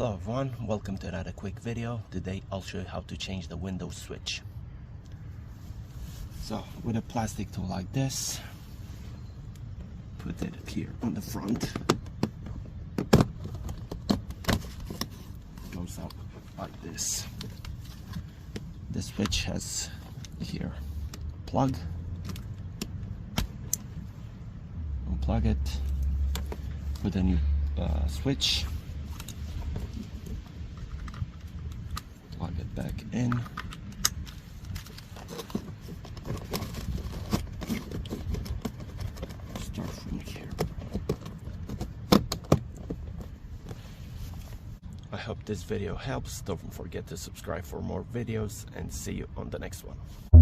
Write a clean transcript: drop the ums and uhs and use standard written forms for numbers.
Hello everyone, welcome to another quick video. Today I'll show you how to change the Windows switch. So with a plastic tool like this, put it here on the front, goes up like this. The switch has here plug, unplug it, put a new switch, plug it back in, start from here. I hope this video helps. Don't forget to subscribe for more videos and see you on the next one.